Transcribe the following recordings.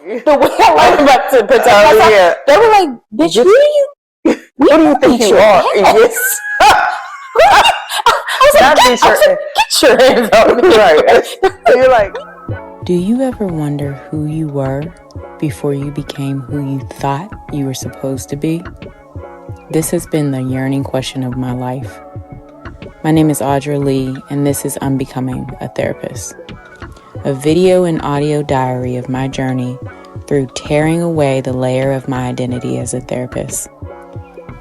the way I learned about to protect myself. Yeah. They were like, bitch, who are you? What do you think you are? Yes. Get your hands off me. Right. So you're like, do you ever wonder who you were before you became who you thought you were supposed to be? This has been the yearning question of my life. My name is Audra Lee, and this is Unbecoming a Therapist, a video and audio diary of my journey through tearing away the layer of my identity as a therapist,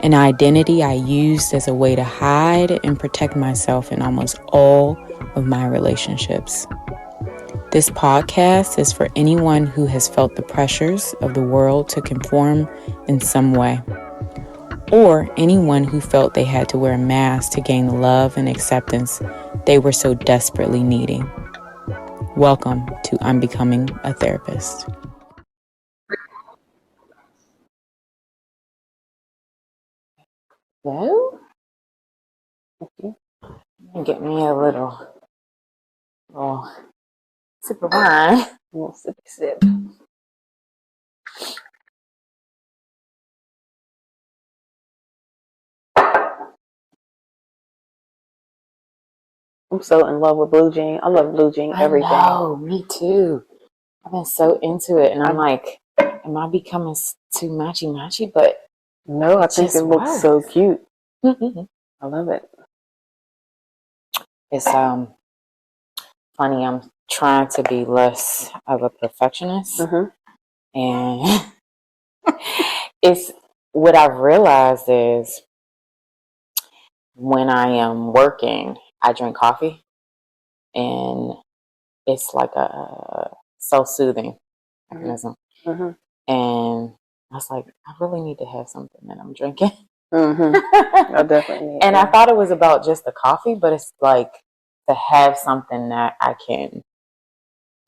an identity I used as a way to hide and protect myself in almost all of my relationships. This podcast is for anyone who has felt the pressures of the world to conform in some way, or anyone who felt they had to wear a mask to gain the love and acceptance they were so desperately needing. Welcome to Unbecoming a Therapist. Well, get me a little sip of wine. A little sip. I'm so in love with blue jean. I love blue jean everything. Oh, me too. I've been so into it, and I'm like, am I becoming too matchy? But no, I think it looks so cute. I love it. It's funny. I'm trying to be less of a perfectionist, and it's what I've realized is when I am working, I drink coffee, and it's like a self-soothing mechanism. And I was like, I really need to have something that I'm drinking. I definitely need and I thought it was about just the coffee, but it's like to have something that I can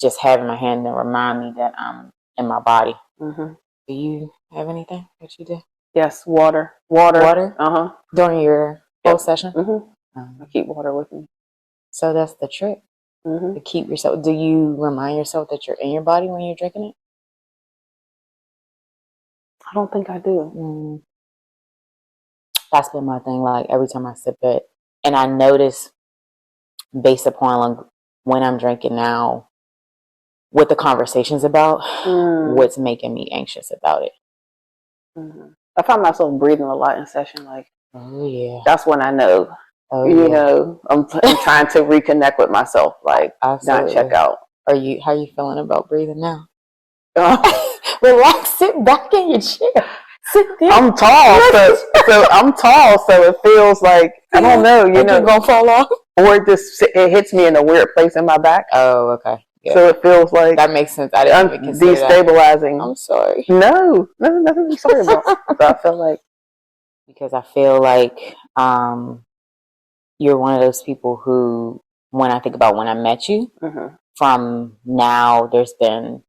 just have in my hand and remind me that I'm in my body. Do you have anything that you do? Yes, water. During your whole session? I keep water with me. So that's the trick. To keep yourself. Do you remind yourself that you're in your body when you're drinking it? I don't think I do. That's been my thing. Like every time I sip it, and I notice based upon like, when I'm drinking now, what the conversation's about, what's making me anxious about it. I find myself breathing a lot in session. Like, oh yeah, that's when I know. You know, I'm trying to reconnect with myself. Like, not check out. How are you feeling about breathing now? Relax, sit back in your chair. Sit there. I'm tall, so it feels like I don't know. You know, you're gonna fall off, or it hits me in a weird place in my back. Oh, okay. Yeah. So it feels like that makes sense. I didn't even consider destabilizing. That. I'm sorry. No, nothing to be sorry about. So I feel like because I feel like you're one of those people who, when I think about when I met you, from now there's been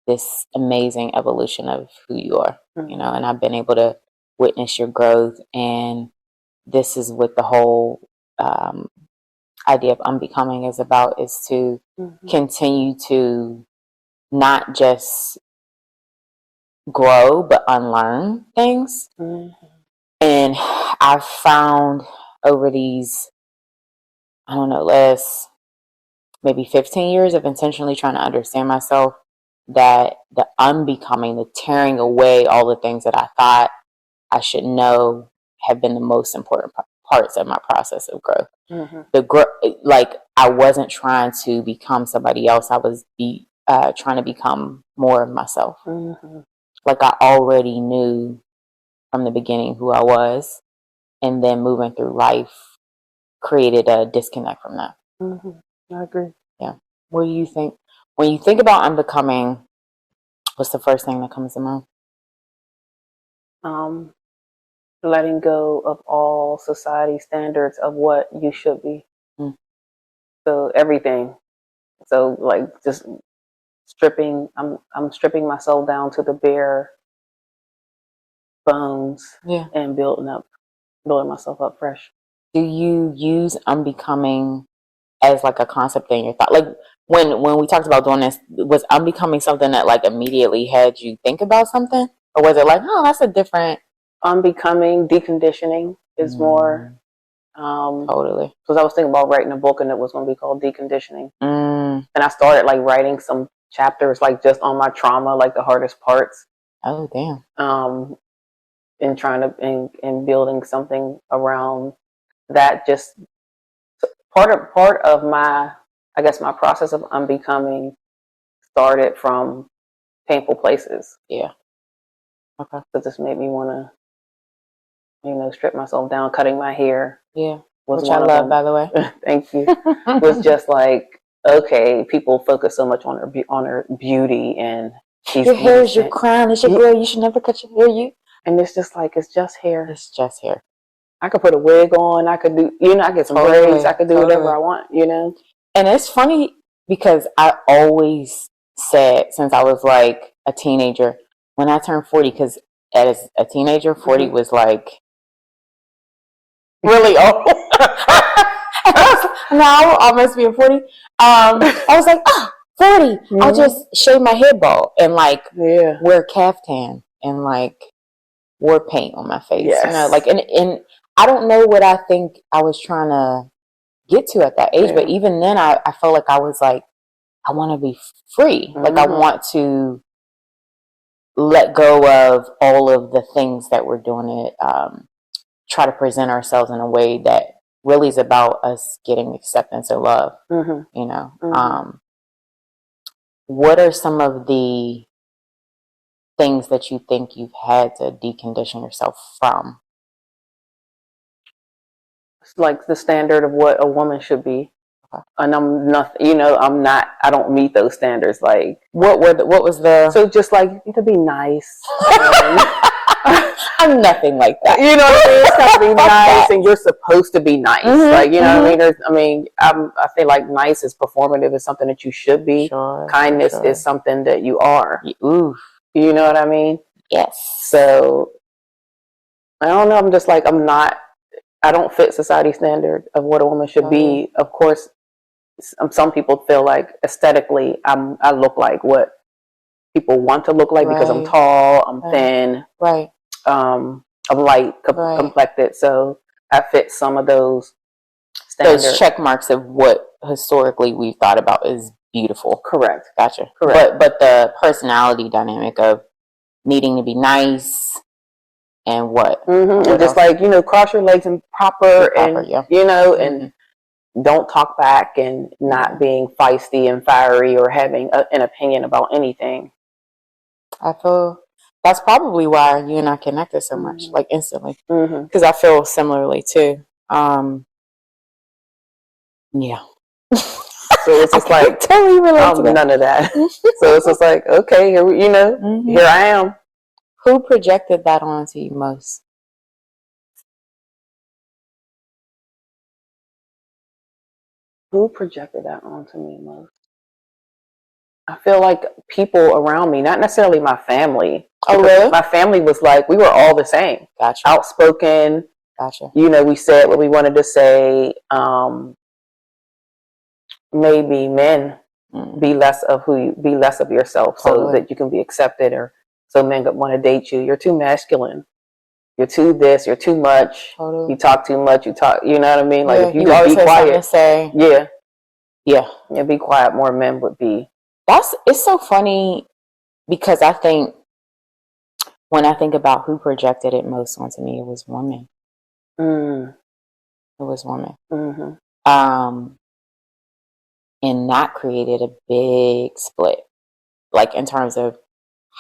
this amazing evolution of who you are, you know, and I've been able to witness your growth, and this is what the whole idea of Unbecoming is about, is to continue to not just grow, but unlearn things. And I've found over these, I don't know, last maybe 15 years of intentionally trying to understand myself, that the unbecoming, the tearing away all the things that I thought I should know, have been the most important parts of my process of growth. Like I wasn't trying to become somebody else. I was trying to become more of myself. Like I already knew from the beginning who I was, and then moving through life created a disconnect from that. I agree. Yeah. What do you think? When you think about unbecoming, what's the first thing that comes to mind? Letting go of all society standards of what you should be. So everything. So like just stripping. I'm stripping myself down to the bare bones. And building myself up fresh. Do you use unbecoming as like a concept in your thought? Like when we talked about doing this, was unbecoming something that like immediately had you think about something? Or was it like, oh, that's a different... Unbecoming, deconditioning is more... totally. Because I was thinking about writing a book and it was going to be called Deconditioning. And I started like writing some chapters like just on my trauma, like the hardest parts. Oh, damn. And trying to, and building something around that. Just part of my, I guess my process of unbecoming started from painful places. Yeah. Okay. So this made me want to, strip myself down. Cutting my hair. Yeah. Which I love, by the way. Thank you. Was just like, okay, people focus so much on her beauty and your hair is your crown. It's your girl. You should never cut your hair. And it's just like, it's just hair. It's just hair. I could put a wig on. I could do, I get some braids. I could do whatever I want, And it's funny because I always said since I was like a teenager, when I turned 40, because as a teenager, 40 was like really old. Now I must be 40. I was like, 40. I'll just shave my head bald and like wear caftan and like war paint on my face. Yes. Like and I don't know what I think I was trying to get to at that age, but even then I felt like I was like, I want to be free. Like I want to let go of all of the things that we're doing it, try to present ourselves in a way that really is about us getting acceptance or love, what are some of the things that you think you've had to decondition yourself from? It's like the standard of what a woman should be. Okay. And I'm nothing, I don't meet those standards. Like what was the... So just like to be nice. I'm nothing like that. You know what I mean? It's got to be nice, and you're supposed to be nice. Like, what I mean? I feel like nice is performative. It's something that you should be. Sure, Kindness is something that you are. Ooh. You know what I mean? Yes. So, I don't know. I'm just like, I don't fit society's standard of what a woman should be. Of course, some people feel like aesthetically, I look like what people want to look like because I'm tall, I'm thin. Right. I'm light complected, so I fit some of those standards. Those check marks of what historically we've thought about is beautiful. Correct. Gotcha. Correct. But the personality dynamic of needing to be nice and what? And just like, cross your legs and proper and, and don't talk back and not being feisty and fiery or having an opinion about anything. I feel that's probably why you and I connected so much, like instantly. Because I feel similarly too. Yeah. So it's just like totally relate to that. None of that. So it's just like, okay, here I am. Who projected that onto you most? Who projected that onto me most? I feel like people around me, not necessarily my family. Oh, really? My family was like, we were all the same. Gotcha. Outspoken. Gotcha. We said what we wanted to say. Maybe men be less of yourself so that you can be accepted, or so men want to date you. You're too masculine. You're too this. You're too much. Totally. You talk too much. You know what I mean? Like if you always be quiet, to say. Yeah, be quiet. More men would be. It's so funny because I think when I think about who projected it most onto me, it was women. It was women. And that created a big split, like in terms of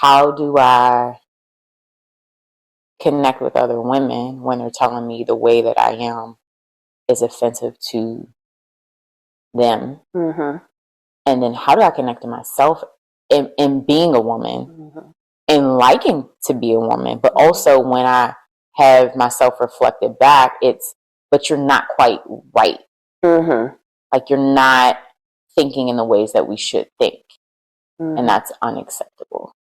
how do I connect with other women when they're telling me the way that I am is offensive to them. And then how do I connect to myself in being a woman and liking to be a woman, but also when I have myself reflected back, but you're not quite right. Like you're not thinking in the ways that we should think. And that's unacceptable.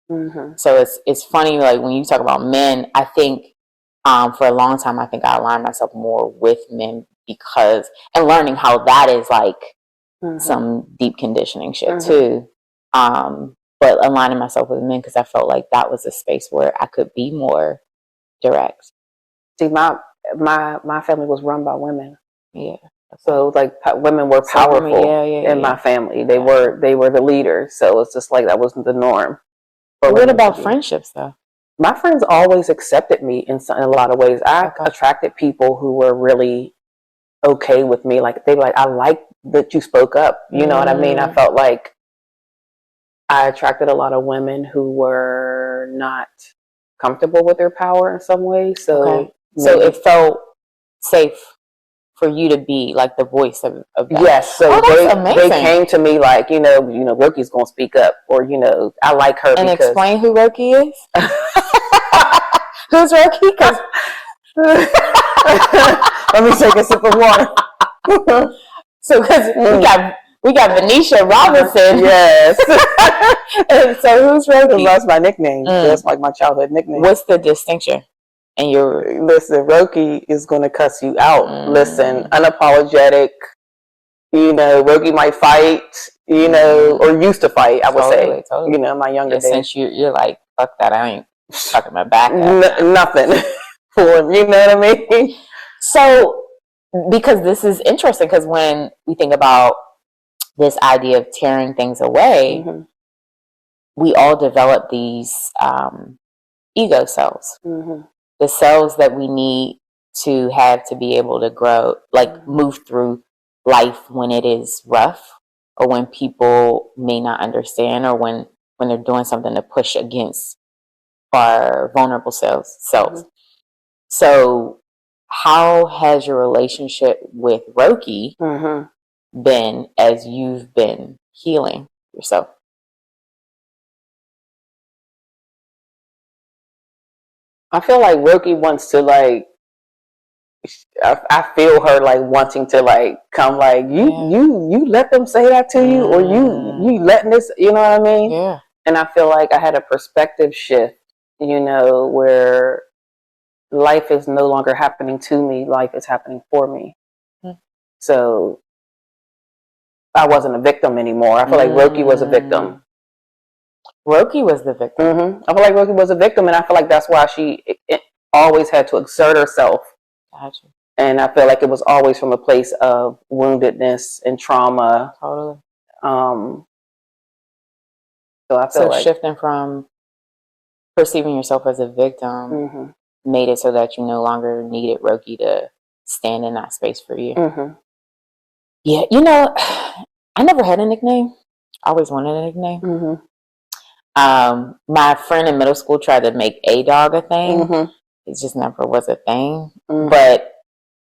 So it's funny, like when you talk about men, I think for a long time, I think I aligned myself more with men and learning how that is like some deep conditioning shit too. But aligning myself with men because I felt like that was a space where I could be more direct. See, my family was run by women. Yeah. So like women were powerful in my family. They were the leaders. So it's just like that wasn't the norm. But what about friendships though? My friends always accepted me in a lot of ways. I attracted people who were really okay with me. Like they were like, I like that you spoke up. You know what I mean? I felt like I attracted a lot of women who were not comfortable with their power in some way. So it felt safe for you to be like the voice of that. Yes. So they came to me like, Roki's gonna speak up, or I like her. And explain who Roki is. Who's Roki? Because let me take a sip of water. So because we got Veniecia Robinson. Yes. And so who's Roki? That's my nickname. That's like my childhood nickname. What's the distinction? And listen, Roki is going to cuss you out. Listen, unapologetic. Roki might fight. Or used to fight. I would say. Totally. My younger days. Since you're like, fuck that. I ain't talking my back. Nothing. For you know what I mean. So, because this is interesting, because when we think about this idea of tearing things away, we all develop these ego cells. The cells that we need to have to be able to grow, like move through life when it is rough, or when people may not understand, or when they're doing something to push against our vulnerable selves. So how has your relationship with Roki been as you've been healing yourself? I feel like Roki wants to I feel her wanting to come you let them say that to you, or you letting this, you know what I mean? Yeah. And I feel like I had a perspective shift, where life is no longer happening to me, life is happening for me. So I wasn't a victim anymore. I feel like Roki was a victim. Roki was the victim. I feel like Roki was a victim, and I feel like that's why she always had to exert herself. Gotcha. And I feel like it was always from a place of woundedness and trauma. Totally. So I feel like shifting from perceiving yourself as a victim made it so that you no longer needed Roki to stand in that space for you. Yeah, I never had a nickname. I always wanted a nickname. My friend in middle school tried to make A-Dog a thing. It just never was a thing. But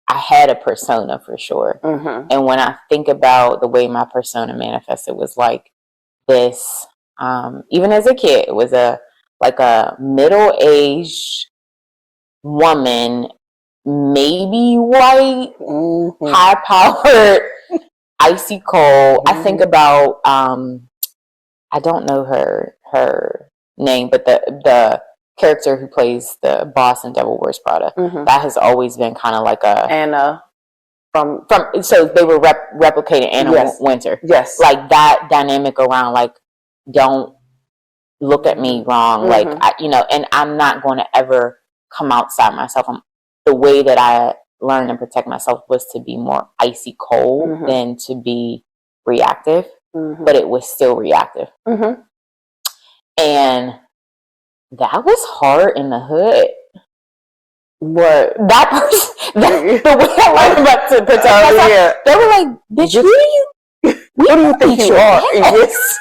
I had a persona for sure. And when I think about the way my persona manifested, was like this, even as a kid, it was a middle-aged woman, maybe white, high-powered, icy cold. I think about, I don't know her name, but the character who plays the boss in Devil Wears Prada, that has always been kind of like a Anna from so they were replicating Anna Winter. Yes, like that dynamic around don't look at me wrong, and I'm not going to ever come outside myself. The way that I learned and protect myself was to be more icy cold than to be reactive, but it was still reactive. And that was hard in the hood. What? That person, the way I learned about to protect myself, they were like, bitch, who are you? What do you think you are? Yes.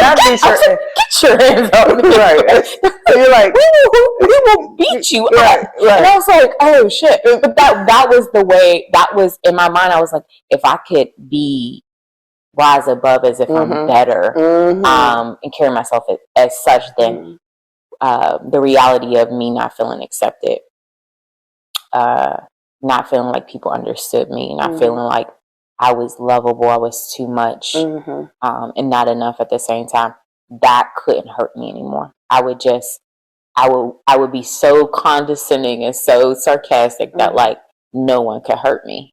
I was like, get your hands off me. Right. So you're like, we will beat you up. And I was like, oh shit. But that was the way, that was in my mind. I was like, if I could rise above as if I'm better, and carry myself as such, then the reality of me not feeling accepted, not feeling like people understood me, not feeling like I was lovable, I was too much, and not enough at the same time, that couldn't hurt me anymore. I would be so condescending and so sarcastic that no one could hurt me.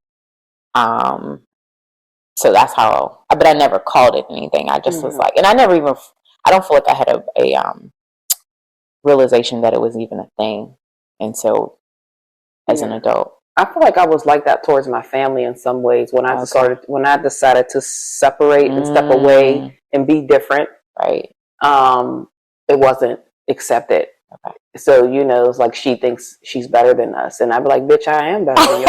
So that's how, but I never called it anything. I just was like, and I don't feel like I had a realization that it was even a thing until as an adult. I feel like I was like that towards my family in some ways when I decided to separate and step away and be different. Right. It wasn't accepted. Okay. So, it's like she thinks she's better than us. And I'd be like, bitch, I am better than you.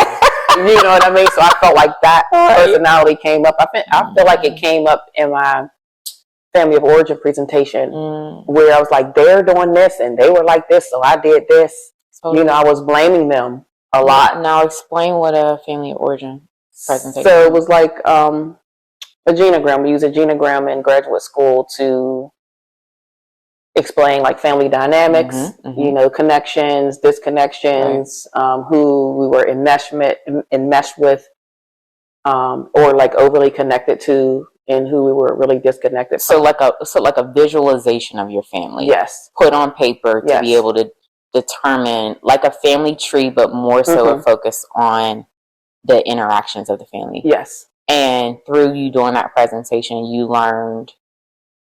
You know what I mean? So I felt like that personality came up. I feel like it came up in my family of origin presentation where I was like, they're doing this and they were like this, so I did this. Totally. I was blaming them a lot. Now explain what a family of origin presentation So it was like a genogram. We use a genogram in graduate school to explain like family dynamics, connections, disconnections, who we were enmeshed with, or like overly connected to, and who we were really disconnected from. So like a visualization of your family. Yes. Put on paper to be able to determine, like a family tree, but more so a focus on the interactions of the family. Yes. And through you doing that presentation, you learned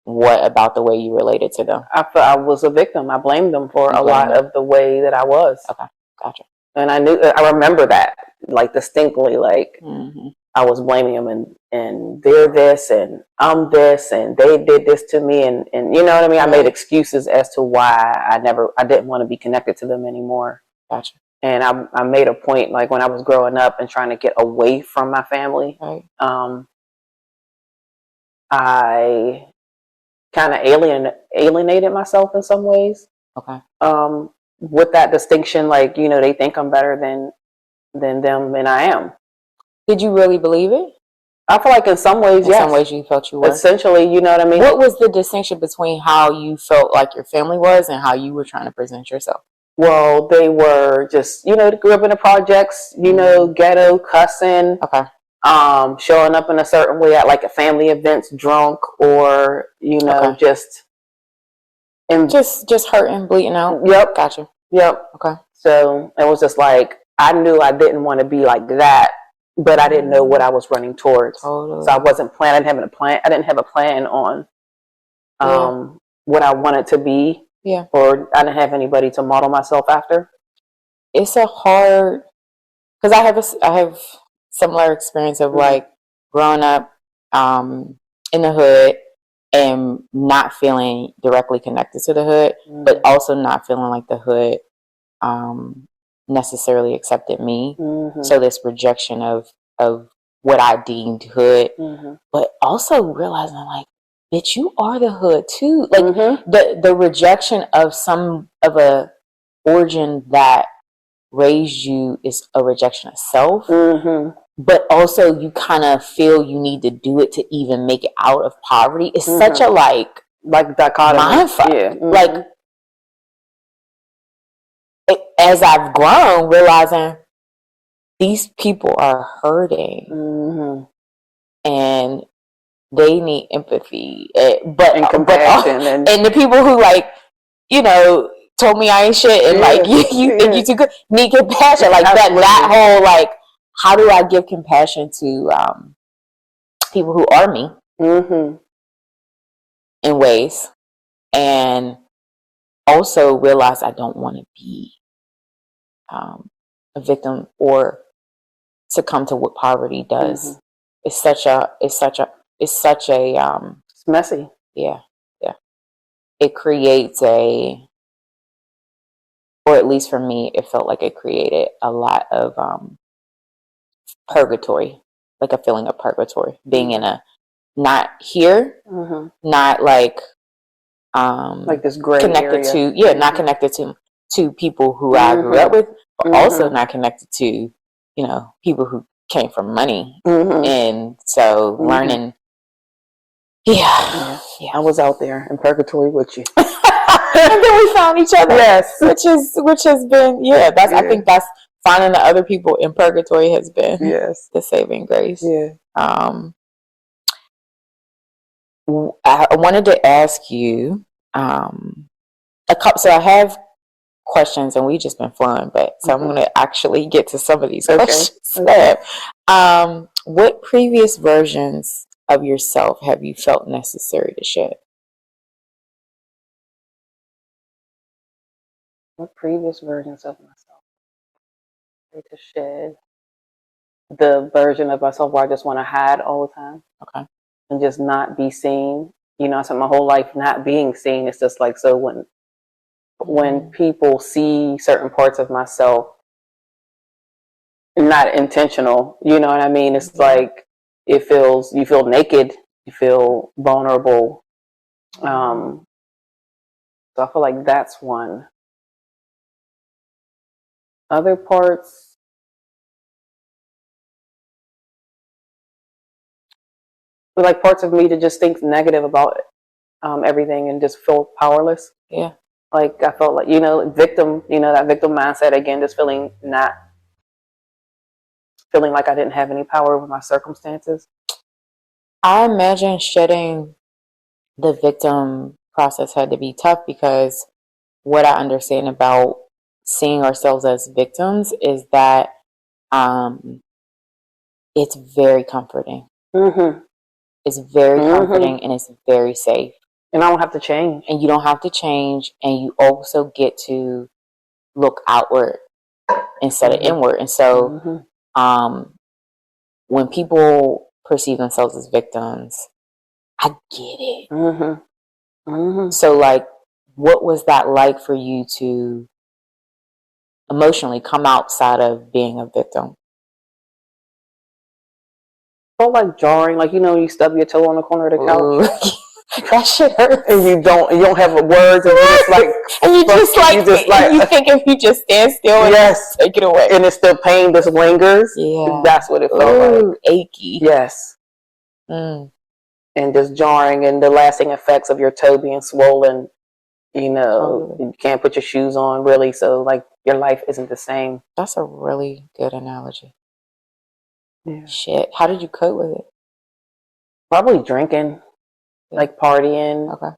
what about the way you related to them? I was a victim. I blamed them for a lot of the way that I was. Okay, gotcha. And I remember that like distinctly, like I was blaming them and they're this and I'm this and they did this to me and you know what I mean? I made excuses as to why I didn't want to be connected to them anymore. Gotcha. And I made a point, like when I was growing up and trying to get away from my family, I kind of alienated myself in some ways. Okay. With that distinction, like, they think I'm better than them, and I am. Did you really believe it? I feel like in some ways, yes. In some ways you felt you were. Essentially, you know what I mean? What was the distinction between how you felt like your family was and how you were trying to present yourself? Well, they were just, grew up in the projects, ghetto, cussing. Okay. Showing up in a certain way at like a family events, drunk, or just hurting, bleeding out. Yep. Gotcha. Yep. Okay. So it was just like I knew I didn't want to be like that, but I didn't know what I was running towards. Totally. So I wasn't planning. I didn't have a plan on what I wanted to be. Yeah. Or I didn't have anybody to model myself after. It's a hard, because I have similar experience of like growing up in the hood and not feeling directly connected to the hood, but also not feeling like the hood necessarily accepted me. So this rejection of what I deemed hood, but also realizing like, bitch, you are the hood too. Like the rejection of a origin that raised you is a rejection of self. But also you kind of feel you need to do it to even make it out of poverty. It's such a like dichotomy. Mindfuck. Yeah. Like as I've grown, realizing these people are hurting and they need empathy, and compassion, and the people who like told me I ain't shit and like you think you too good need compassion, like that whole like, how do I give compassion to people who are me in ways, and also realize I don't want to be a victim or succumb to what poverty does. It's messy. Yeah. It creates or at least for me, it felt like it created a lot of purgatory, like a feeling of purgatory, being in a not here, not like this gray connected area. not connected to people who I grew up with, but also not connected to people who came from money, and so learning. Yeah, I was out there in purgatory with you. And then we found each other. Yes, which has been I think that's finding the other people in purgatory has been the saving grace. Yeah. I wanted to ask you so I have questions and we've just been flowing, but so I'm going to actually get to some of these questions. What previous versions of yourself have you felt necessary to shed? What previous versions of myself to shed? The version of myself where I just want to hide all the time. Okay. And just not be seen. You know, I spent my whole life not being seen. It's just like, so when people see certain parts of myself, not intentional, you know what I mean? It's like, you feel naked, you feel vulnerable. So I feel like that's one. Other parts, like parts of me to just think negative about everything and just feel powerless. Yeah. Like I felt like, victim, that victim mindset again, just feeling like I didn't have any power over my circumstances. I imagine shedding the victim process had to be tough because what I understand about seeing ourselves as victims is that it's very comforting. Mm-hmm. It's very comforting and it's very safe. And I don't have to change. And you don't have to change, and you also get to look outward instead of inward. And so when people perceive themselves as victims, I get it. So, like, what was that like for you to emotionally come outside of being a victim? Felt like jarring, like you stub your toe on the corner of the couch. That shit hurts. And you don't have words, and you just like, you think if you just stand still and yes, take it away, and it's still pain just lingers. Yeah, that's what it felt like. Achy. Yes. And just jarring, and the lasting effects of your toe being swollen. You can't put your shoes on really, so like your life isn't the same. That's a really good analogy. Yeah. Shit, how did you cope with it? Probably drinking, like partying. Okay.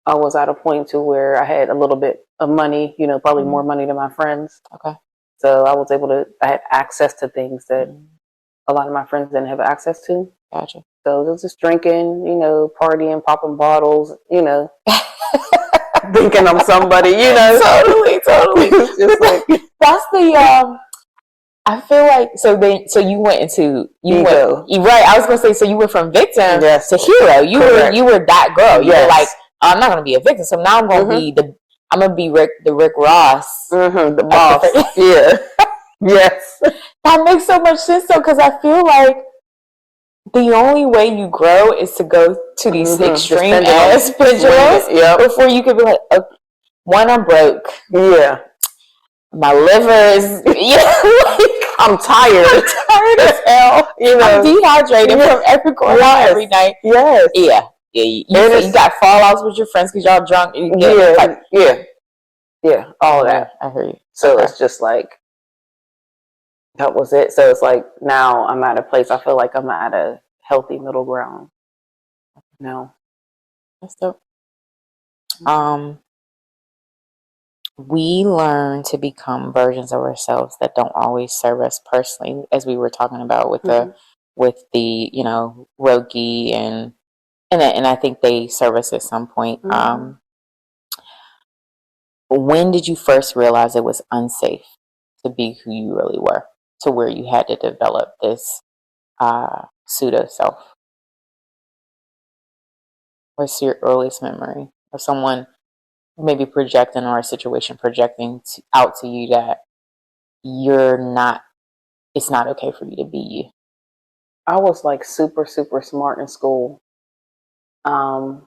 I was at a point to where I had a little bit of money, probably more money than my friends. Okay. So I had access to things that a lot of my friends didn't have access to. Gotcha. So it was just drinking, partying, popping bottles, thinking I'm somebody, Totally. It's just like, that's the I feel like so you went into ego. Right. I was gonna say, so you went from victim to hero. You were that girl. You were like, I'm not gonna be a victim, so now I'm gonna be the Rick Ross, the boss. Yeah. Yes. That makes so much sense though, because I feel like the only way you grow is to go to these extreme ass pendulums before you could be like, okay, one, I'm broke. Yeah. My liver is, I'm tired. I'm tired as hell. I'm dehydrated from going out every night. Yes. Yeah. You got fallouts with your friends because y'all drunk. Yeah. All that. I hear you. So it's just like, that was it. So it's like, now I'm at a place, I feel like I'm at a healthy middle ground. No. That's dope. We learn to become versions of ourselves that don't always serve us personally, as we were talking about with the Roki and I think they serve us at some point. When did you first realize it was unsafe to be who you really were, to where you had to develop this pseudo self? What's your earliest memory of someone maybe projecting, or a situation projecting out to you that it's not okay for you to be you? I was like super, super smart in school. And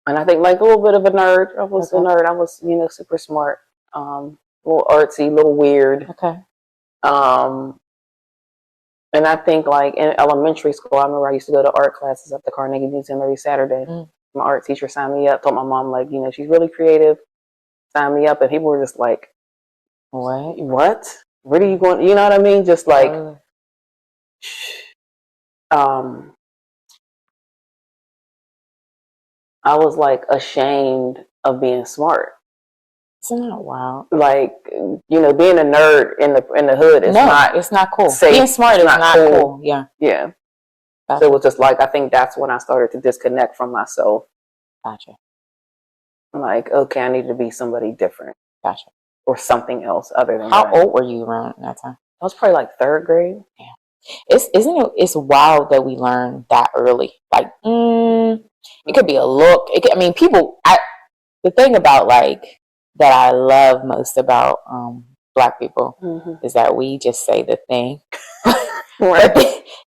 I think like a little bit of a nerd. I was a nerd. I was, super smart. A little artsy, a little weird. Okay. And I think like in elementary school, I remember I used to go to art classes at the Carnegie Museum every Saturday. My art teacher signed me up, told my mom, like, she's really creative, signed me up. And people were just like, what? Where are you going? You know what I mean? Just like, I was like ashamed of being smart. Isn't that wild? Like, being a nerd in the hood is it's not cool. Safe. Being smart is not cool. Yeah. Yeah. Gotcha. So it was just like, I think that's when I started to disconnect from myself. Gotcha. I'm like, okay, I need to be somebody different. Gotcha. Or something else other than How old were you around that time? I was probably like 3rd grade. Yeah. It's wild that we learn that early. Like, it could be a look. The thing about like that I love most about Black people is that we just say the thing. Right.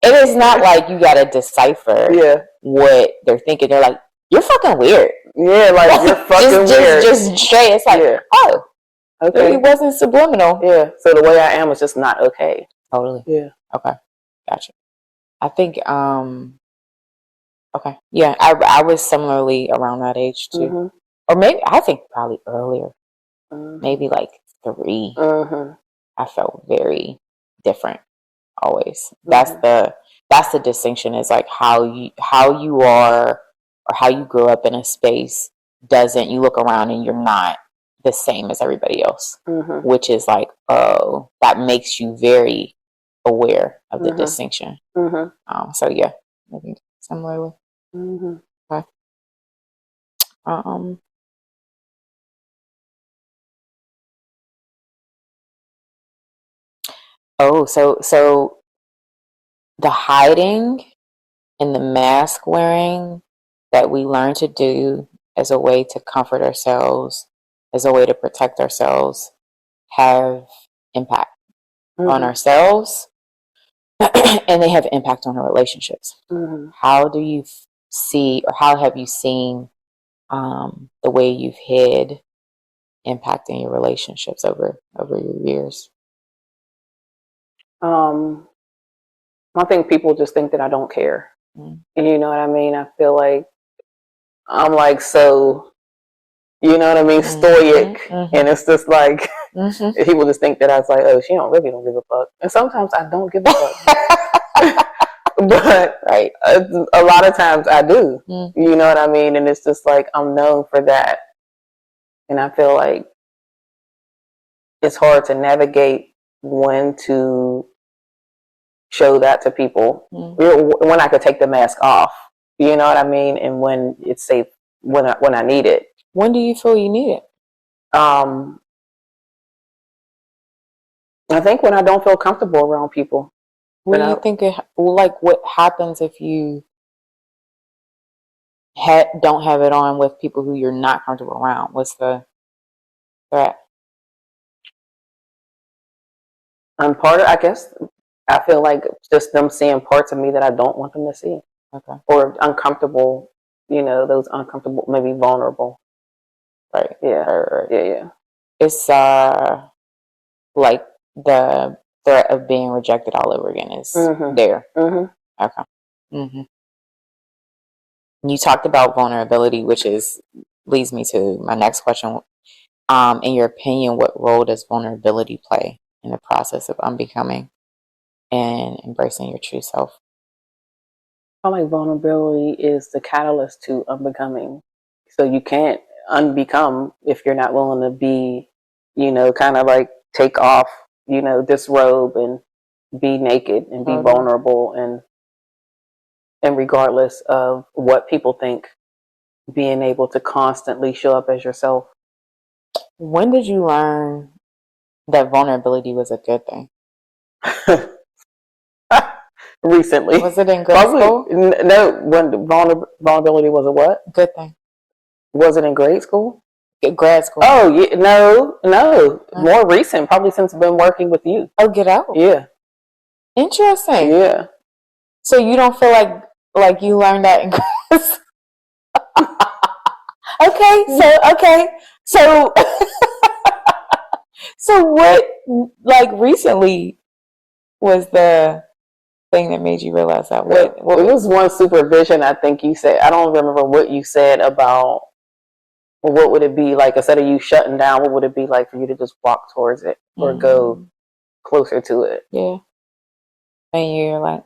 It is not like you gotta decipher what they're thinking. They're like, you're fucking weird. Yeah, like you're fucking weird. Just straight. It's like, oh, okay. It wasn't subliminal. Yeah. So the way I am is just not okay. Totally. Yeah. Okay. Gotcha. I think okay. Yeah, I was similarly around that age too. Or maybe I think probably earlier. Maybe like 3. I felt very different always. That's the distinction, is like how you are or how you grew up in a space you look around and you're not the same as everybody else. Which is like, oh, that makes you very aware of the distinction. So yeah, I think similarly. Okay. Oh, so the hiding and the mask wearing that we learn to do as a way to comfort ourselves, as a way to protect ourselves, have impact on ourselves, and they have impact on our relationships. How do you see, or how have you seen the way you've hid impacting your relationships over your years? I think people just think that I don't care. You know what I mean? I feel like I'm like, so, you know what I mean, stoic. And it's just like, people just think that I was like, oh, she don't give a fuck. And sometimes I don't give a fuck. But a lot of times I do. You know what I mean? And it's just like, I'm known for that. And I feel like it's hard to navigate when to show that to people, when I could take the mask off, you know what I mean, and when it's safe, when I need it. When do you feel you need it? I think when I don't feel comfortable around people. What do you think? What happens if you don't have it on with people who you're not comfortable around? What's the threat? I guess I feel like just them seeing parts of me that I don't want them to see. Okay. Or uncomfortable, those uncomfortable, maybe vulnerable. Right. Yeah. Right. Yeah. It's like the threat of being rejected all over again is there. Okay. You talked about vulnerability, which leads me to my next question. In your opinion, what role does vulnerability play in the process of unbecoming and embracing your true self? I feel like vulnerability is the catalyst to unbecoming. So you can't unbecome if you're not willing to be, kind of like take off, disrobe and be naked and be vulnerable, and regardless of what people think, being able to constantly show up as yourself. When did you learn that vulnerability was a good thing? Recently. Was it in grade school? No, when vulnerability was a what? Good thing. Was it in grade school? Grad school. Oh, yeah, no. More recent, probably since I've been working with you. Oh, get out. Yeah. Interesting. Yeah. So you don't feel like you learned that in grad school? Okay. So what, recently was the thing that made you realize that? What it was one supervision, I think you said. I don't remember what you said about, well, what would it be like, instead of you shutting down, what would it be like for you to just walk towards it or go closer to it? Yeah. And you're like,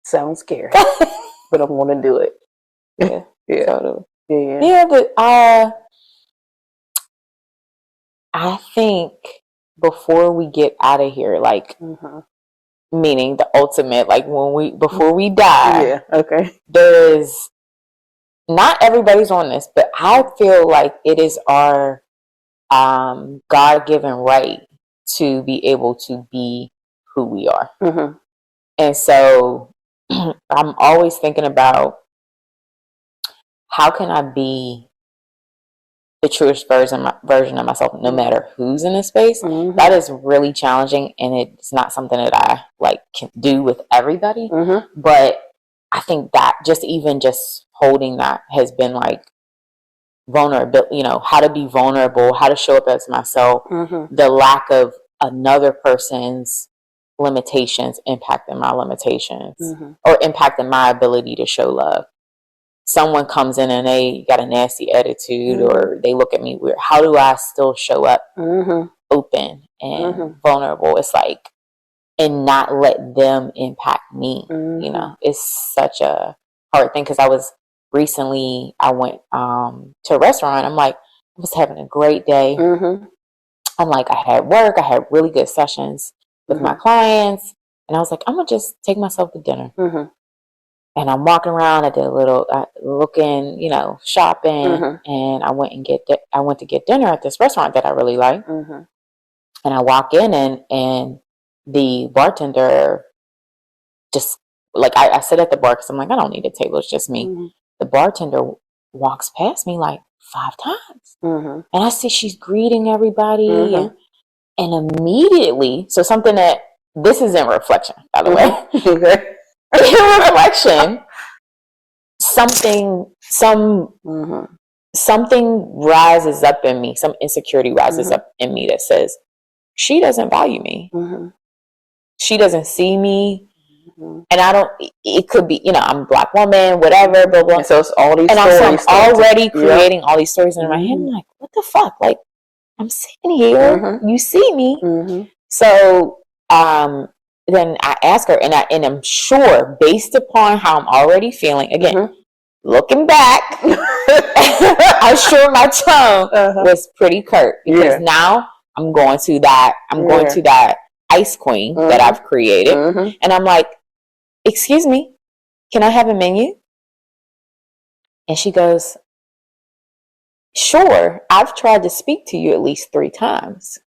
sounds scary, but I'm going to do it. Yeah. Yeah. Totally. Yeah. Yeah, but I think before we get out of here, like, meaning the ultimate, like before we die. Yeah. Okay. There's, not everybody's on this, but I feel like it is our God-given right to be able to be who we are. And so I'm always thinking about, how can I be the truest version of myself, no matter who's in this space? That is really challenging, and it's not something that I like can do with everybody. But I think that just holding that has been like vulnerability, how to be vulnerable, how to show up as myself, the lack of another person's limitations impacting my limitations, or impacting my ability to show love. Someone comes in and they got a nasty attitude, or they look at me weird. How do I still show up open and vulnerable? It's like, and not let them impact me. It's such a hard thing, because I went to a restaurant. I'm like, I was having a great day. I'm like, I had work. I had really good sessions with my clients. And I was like, I'm going to just take myself to dinner. And I'm walking around. I did a little looking, shopping. And I went to get dinner at this restaurant that I really like. And I walk in, and the bartender just, like, I sit at the bar because I'm like, I don't need a table. It's just me. The bartender walks past me like 5 times. And I see she's greeting everybody. And immediately, so something that, this is in reflection, by the way. In reflection, something rises up in me, some insecurity rises up in me that says, she doesn't value me. She doesn't see me. And I don't, it could be, I'm a Black woman, whatever, blah, blah. And so it's all these stories. And I'm already creating all these stories in my head. I'm like, what the fuck? Like, I'm sitting here, you see me. So, then I ask her, and I'm sure, based upon how I'm already feeling, again, looking back, I'm sure my tone was pretty curt, because now I'm going to that ice queen that I've created, and I'm like, excuse me, can I have a menu? And she goes, sure, I've tried to speak to you at least 3 times.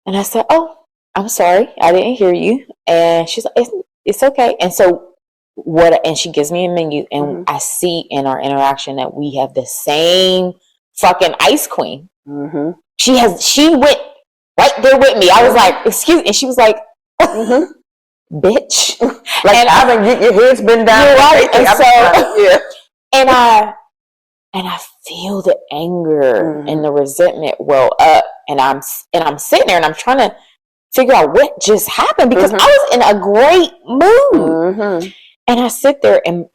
And I said, oh, I'm sorry, I didn't hear you. And she's like, it's okay. And so and she gives me a menu, and I see in our interaction that we have the same fucking ice queen. She went right there with me. I was like, excuse, and she was like, bitch. Like, your head's been down. You're right. And so, and I feel the anger and the resentment well up, and I'm sitting there, and I'm trying to figure out what just happened, because I was in a great mood. And I sit there, and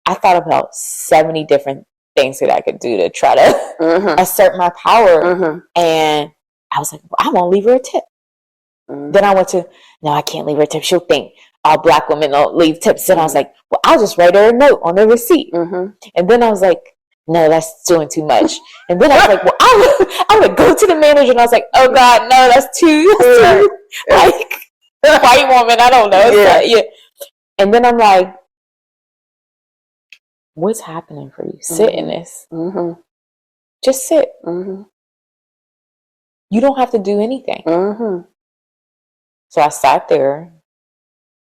I thought about 70 different things that I could do to try to assert my power. And I was like, well, I won't leave her a tip. Then I went to, no, I can't leave her a tip. She'll think all Black women don't leave tips. And I was like, well, I'll just write her a note on the receipt. And then I was like, no, that's doing too much. And then I was like, well, I would go to the manager, and I was like, oh God, no, that's too like, white woman, I don't know. And then I'm like, what's happening for you? Sit in this. Just sit. You don't have to do anything. So I sat there,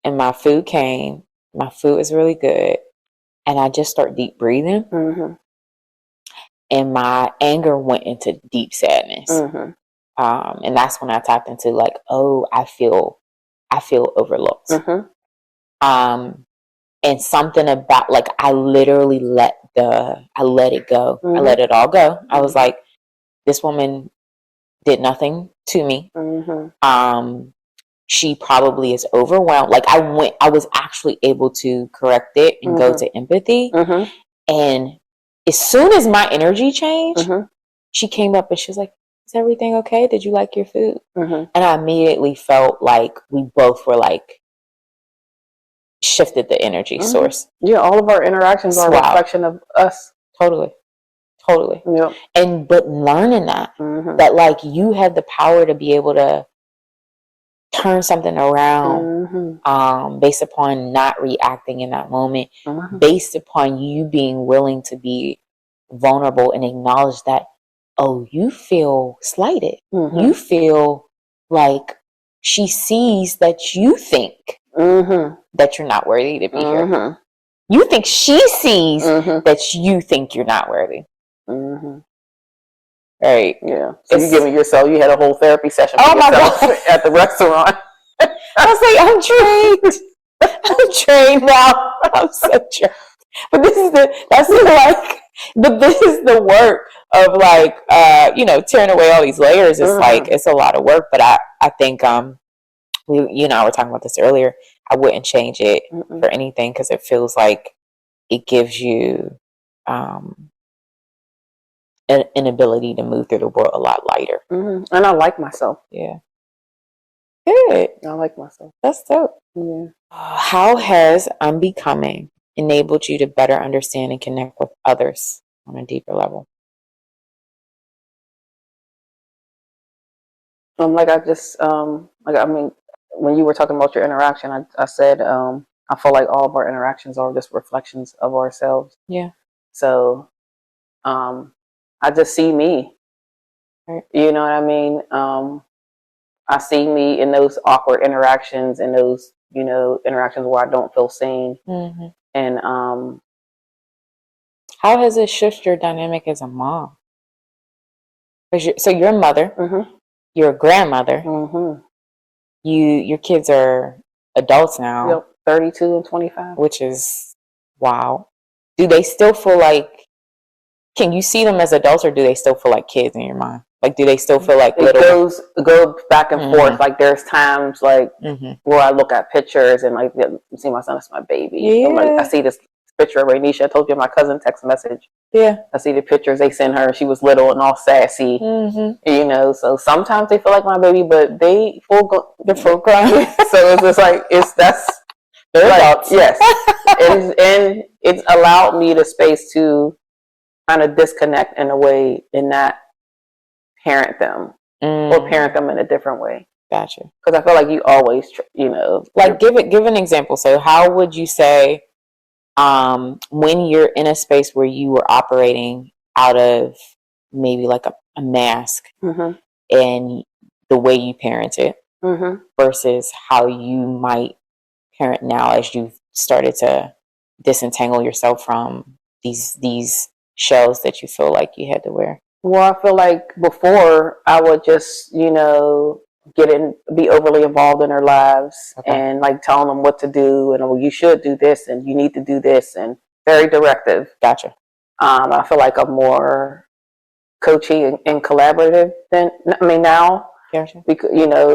and my food came. My food was really good. And I just started deep breathing. And my anger went into deep sadness. And that's when I tapped into, like, oh, I feel overlooked. And something about, like, I literally let it go. I let it all go. I was like, this woman did nothing to me. She probably is overwhelmed. Like, I was actually able to correct it and go to empathy. And as soon as my energy changed, she came up and she was like, is everything okay? Did you like your food? And I immediately felt like we both were like, shifted the energy source. Yeah, all of our interactions are a reflection of us. Totally. Totally. Yep. But learning that like you have the power to be able to turn something around based upon not reacting in that moment, based upon you being willing to be vulnerable and acknowledge that, oh, you feel slighted. You feel like she sees that you think that you're not worthy to be here. You think she sees that you think you're not worthy. Right. Yeah. So you giving yourself, you had a whole therapy session for yourself at the restaurant. I was like, I'm trained. I'm trained now. I'm so trained. But this is the work of like, tearing away all these layers. It's like, it's a lot of work, but I think, we were talking about this earlier. I wouldn't change it for anything, because it feels like it gives you, an ability to move through the world a lot lighter. And I like myself. Yeah. Good. I like myself. That's dope. Yeah. How has unbecoming enabled you to better understand and connect with others on a deeper level? Like I just, when you were talking about your interaction, I said, I feel like all of our interactions are just reflections of ourselves. Yeah. So, I just see me. Right. You know what I mean? I see me in those awkward interactions, and those, interactions where I don't feel seen. And how has it shifted your dynamic as a mom? So you're a mother, you're a grandmother, your kids are adults now. Yep, 32 and 25. Which is wow. Do they still feel like, can you see them as adults, or do they still feel like kids in your mind? Like, do they still feel like little? It goes back and forth. Like, there's times like where I look at pictures and like, you see my son, it's my baby. Yeah. Like, I see this picture of Veniecia. I told you my cousin text message. Yeah. I see the pictures they send her. She was little and all sassy. So sometimes they feel like my baby, but they're full grown. So it's just like, they're like, adults. Yes. and it's allowed me the space to kind of disconnect in a way, and not parent them or parent them in a different way. Gotcha. Because I feel like you always, like give an example. So how would you say, when you're in a space where you were operating out of maybe like a mask, and the way you parented versus how you might parent now, as you've started to disentangle yourself from these shells that you feel like you had to wear? Well, I feel like before I would just, be overly involved in their lives, and like telling them what to do, and, oh, you should do this, and you need to do this, and very directive. Gotcha. I feel like I'm more coaching and collaborative now. Gotcha. Because,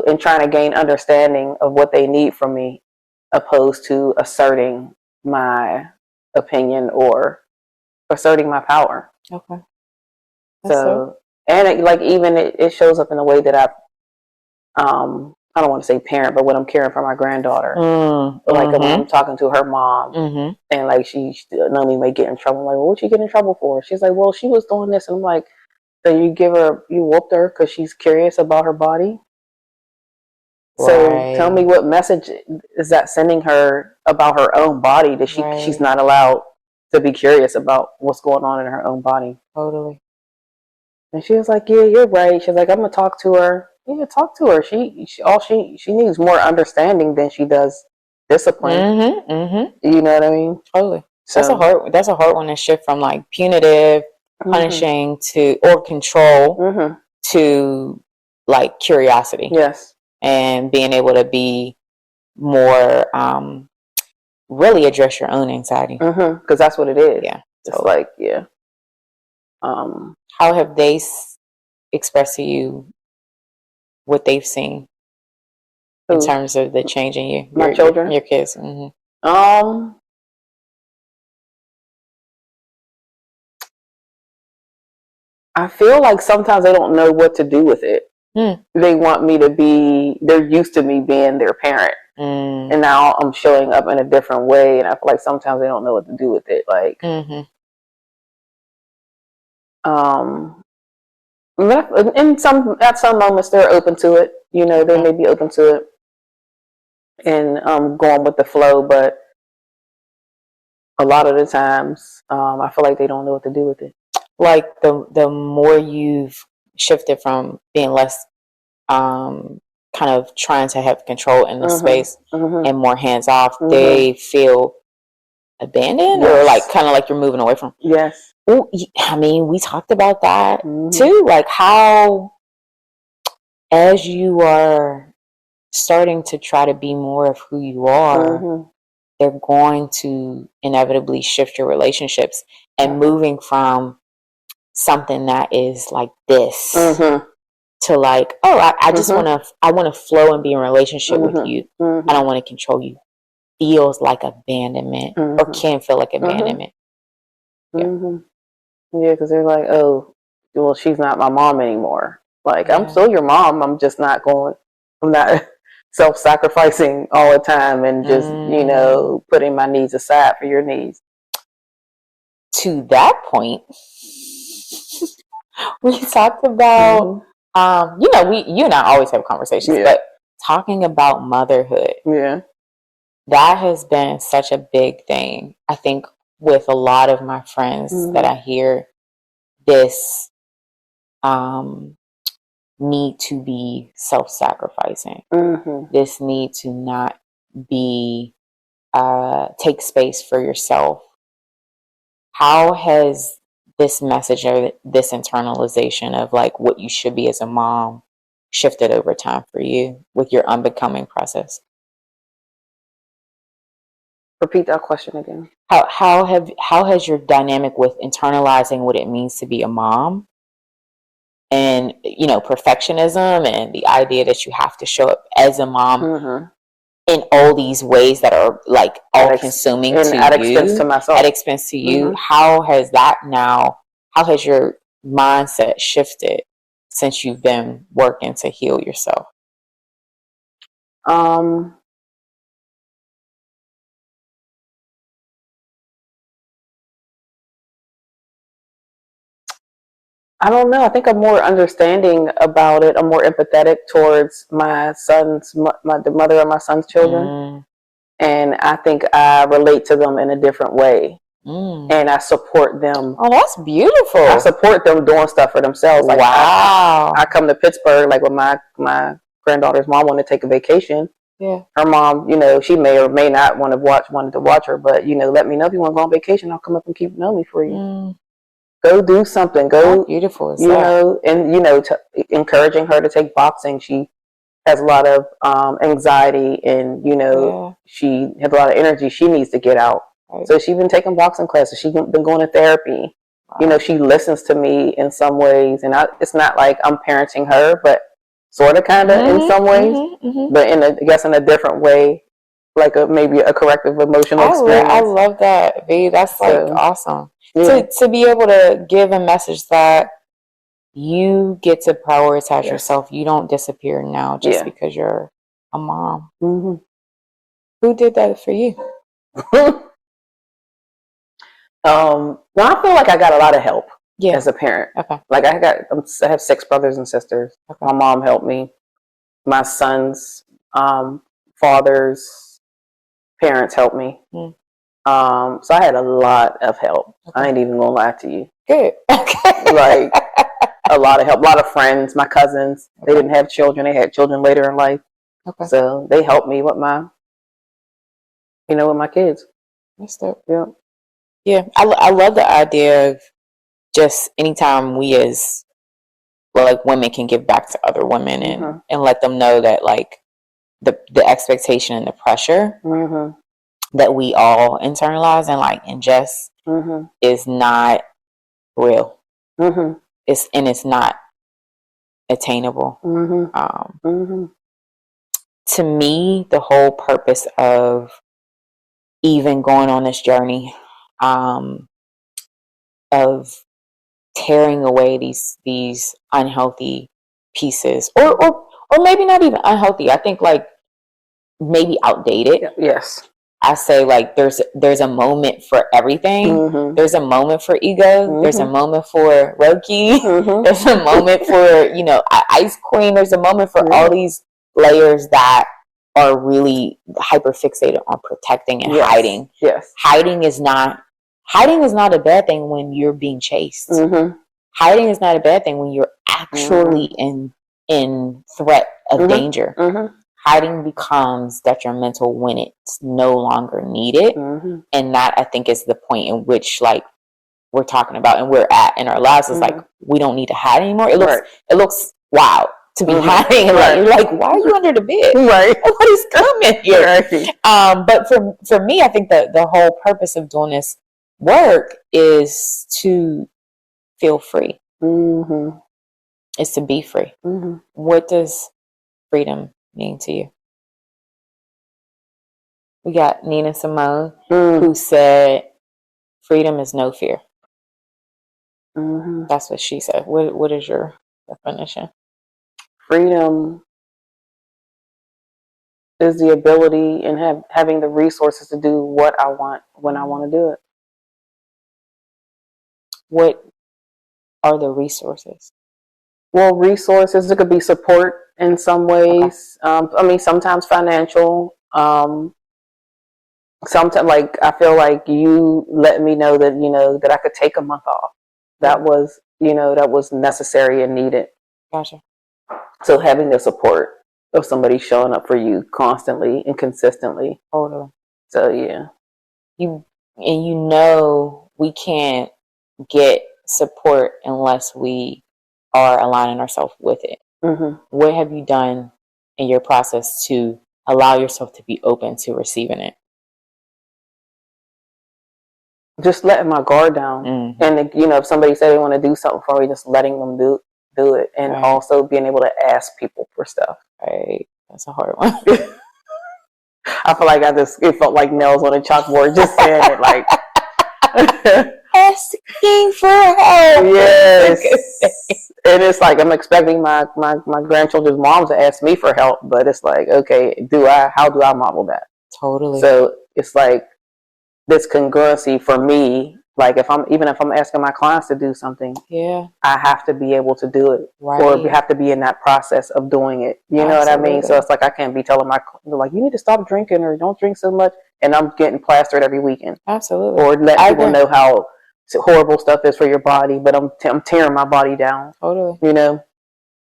and trying to gain understanding of what they need from me, opposed to asserting my opinion or asserting my power. Okay. So, and it shows up in the way that I don't want to say parent, but when I'm caring for my granddaughter, like when I'm talking to her mom, and like she normally may get in trouble. I'm like, well, what you get in trouble for? She's like, well, she was doing this, and I'm like, so you whooped her because she's curious about her body. Right. So tell me, what message is that sending her about her own body, that she's not allowed to be curious about what's going on in her own body? Totally. And she was like, yeah, you're right. She's like, I'm going to talk to her. Yeah, talk to her. She needs more understanding than she does discipline. You know what I mean? Totally. So, that's a hard one to shift from like punitive, punishing or control to like curiosity. Yes. And being able to be more, really address your own anxiety. Because that's what it is. Yeah. It's like, yeah. How have they expressed to you what they've seen in terms of the change in you? My children? Your kids. I feel like sometimes they don't know what to do with it. They want me to be, they're used to me being their parent. And now I'm showing up in a different way, and I feel like sometimes they don't know what to do with it. Like, at some moments they're open to it. You know, they may be open to it and going with the flow, but a lot of the times I feel like they don't know what to do with it. Like the more you've shifted from being less kind of trying to have control in the space and more hands off, they feel abandoned or like kind of like you're moving away from. Yes. Ooh, I mean, we talked about that too, like how as you are starting to try to be more of who you are, they're going to inevitably shift your relationships and moving from something that is like this to like, oh, I just want to flow and be in a relationship with you. I don't want to control you. Feels like abandonment or can feel like abandonment. Yeah, because they're like, oh, well, she's not my mom anymore. Like, I'm still your mom. I'm just not I'm not self-sacrificing all the time and just, you know, putting my needs aside for your needs. To that point, we talked about, you know, you and I always have conversations, but talking about motherhood. Yeah. That has been such a big thing. I think with a lot of my friends that I hear this need to be self-sacrificing. This need to not be take space for yourself. How has this message or this internalization of like what you should be as a mom shifted over time for you with your unbecoming process? Repeat that question again. How has your dynamic with internalizing what it means to be a mom and, you know, perfectionism and the idea that you have to show up as a mom in all these ways that are like all consuming to at expense to myself, at expense to you? How has your mindset shifted since you've been working to heal yourself? I don't know. I think I'm more understanding about it. I'm more empathetic towards my son's, the mother of my son's children. And I think I relate to them in a different way. And I support them. Oh, that's beautiful. I support them doing stuff for themselves. Like, wow. I come to Pittsburgh, like when my granddaughter's mom wanted to take a vacation. Yeah. Her mom, you know, she may or may not wanted to watch her, but, you know, let me know if you want to go on vacation. I'll come up and keep Nomi for you. Go do something. Go. How beautiful is you that? know, and, you know, encouraging her to take boxing. She has a lot of anxiety and, you know, she has a lot of energy she needs to get out. Right. So she's been taking boxing classes. She's been going to therapy. Wow. You know, she listens to me in some ways. And it's not like I'm parenting her, but sort of kind of in some ways. But I guess in a different way, like maybe a corrective emotional experience. I love that, B. That's like awesome. Yeah. To be able to give a message that you get to prioritize yourself. You don't disappear now just because you're a mom. Who did that for you? No, I feel like I got a lot of help as a parent. Like I have 6 brothers and sisters. My mom helped me. My son's father's parents helped me. So I had a lot of help. I ain't even gonna lie to you. Good. Like a lot of help, a lot of friends, my cousins. They didn't have children. They had children later in life. So they helped me with with my kids. That's dope. Yeah. Yeah. I love the idea of just anytime we as like women can give back to other women and let them know that like the expectation and the pressure that we all internalize and like ingest is not real. It's not attainable. To me, the whole purpose of even going on this journey of tearing away these unhealthy pieces, or maybe not even unhealthy. I think like maybe outdated. Yes. I say like there's a moment for everything. Mm-hmm. There's a moment for ego. Mm-hmm. There's a moment for Roki. Mm-hmm. There's a moment for, you know, Ice Queen. There's a moment for all these layers that are really hyper fixated on protecting and hiding. Yes. Hiding is not a bad thing when you're being chased. Mm-hmm. Hiding is not a bad thing when you're actually in threat of danger. Mm-hmm. Hiding becomes detrimental when it's no longer needed. Mm-hmm. And that, I think, is the point in which, like, we're talking about and we're at in our lives is like, we don't need to hide anymore. It looks wild to be hiding. Like, you're like, why are you under the bed? Right. What is coming here? Right. But for me, I think the whole purpose of doing this work is to feel free. Mm-hmm. It's to be free. Mm-hmm. What does freedom mean to you? We got Nina Simone, who said, freedom is no fear. Mm-hmm. That's what she said. What is your definition? Freedom is the ability and having the resources to do what I want when I want to do it. What are the resources? Well, resources, it could be support in some ways. Okay. I mean, sometimes financial. Sometimes, like, I feel like you let me know that, you know, that I could take a month off. That was, you know, that was necessary and needed. Gotcha. So having the support of somebody showing up for you constantly and consistently. Totally. So yeah. You know we can't get support unless we are aligning ourselves with it. Mm-hmm. What have you done in your process to allow yourself to be open to receiving it? Just letting my guard down. Mm-hmm. And, you know, if somebody said they want to do something for me, just letting them do it. And also being able to ask people for stuff. Right. That's a hard one. I feel like it felt like nails on a chalkboard just saying it, like. Asking for help. Yes. And it's like I'm expecting my grandchildren's moms to ask me for help, but it's like, okay, how do I model that? Totally. So it's like this congruency for me. Like if I'm asking my clients to do something, I have to be able to do it, or have to be in that process of doing it. You know what I mean? So it's like I can't be telling like, you need to stop drinking or don't drink so much, and I'm getting plastered every weekend. Absolutely. Or let people know how horrible stuff is for your body, but I'm tearing my body down. Totally. You know?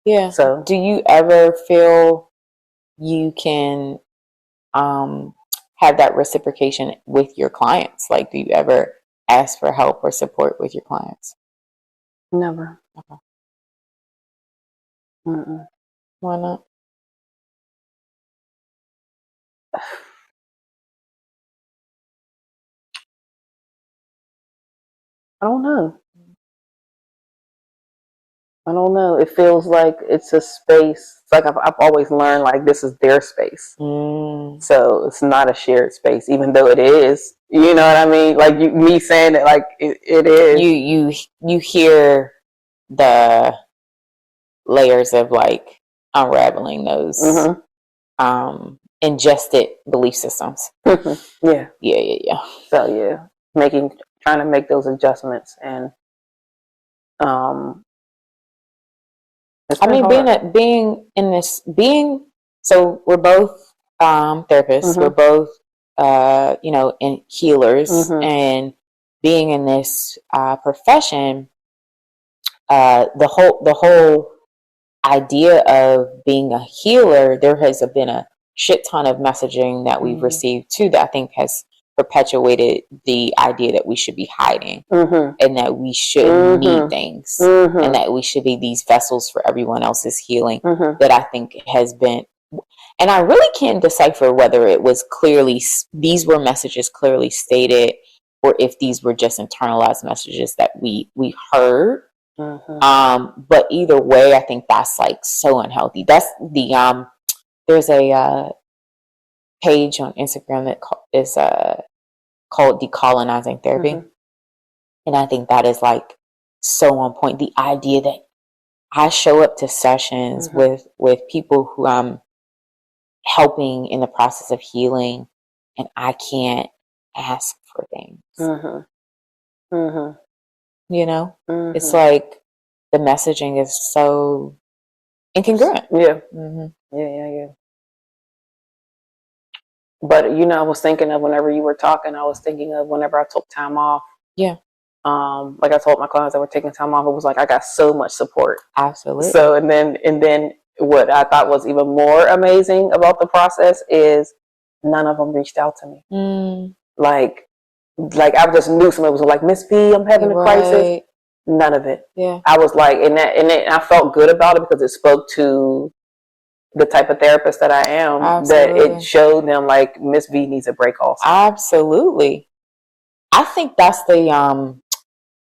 Yeah. So do you ever feel you can have that reciprocation with your clients? Like, do you ever ask for help or support with your clients? Never. Okay. Mm-mm. Why not? I don't know. It feels like it's a space. It's like I've always learned, like, this is their space. So it's not a shared space, even though it is. You know what I mean? Like me saying it, like it is. You hear the layers of like unraveling those ingested belief systems. Yeah. So yeah, trying to make those adjustments and I mean, so we're both therapists. We're both and healers, and being in this profession, the whole idea of being a healer, there has been a shit ton of messaging that we've received too that I think has perpetuated the idea that we should be hiding and that we should need things and that we should be these vessels for everyone else's healing. That I think has been, and I really can't decipher whether it was these were messages clearly stated or if these were just internalized messages that we heard. But either way, I think that's like so unhealthy. That's the there's a page on Instagram that is called Decolonizing Therapy, and I think that is like so on point. The idea that I show up to sessions with people who I'm helping in the process of healing, and I can't ask for things. You know, it's like the messaging is so incongruent. Yeah. Yeah. But you know, I was thinking of whenever you were talking, I was thinking of whenever I took time off. Yeah. Like I told my clients that were taking time off, it was like I got so much support. Absolutely. So and then what I thought was even more amazing about the process is none of them reached out to me. Like I just knew somebody was like, Miss B, I'm having a crisis. None of it. Yeah. I was like, and I felt good about it because it spoke to the type of therapist that I am. Absolutely. That it showed them like Miss B needs a break also. Absolutely. I think that's the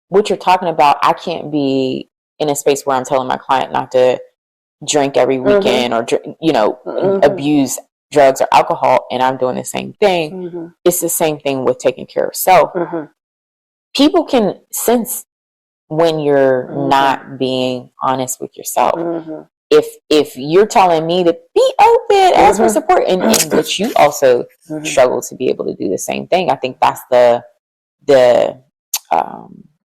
what you're talking about. I can't be in a space where I'm telling my client not to drink every weekend or abuse drugs or alcohol, and I'm doing the same thing. It's the same thing with taking care of self. People can sense when you're not being honest with yourself. If you're telling me to be open, ask for support, and but you also struggle to be able to do the same thing, I think that's the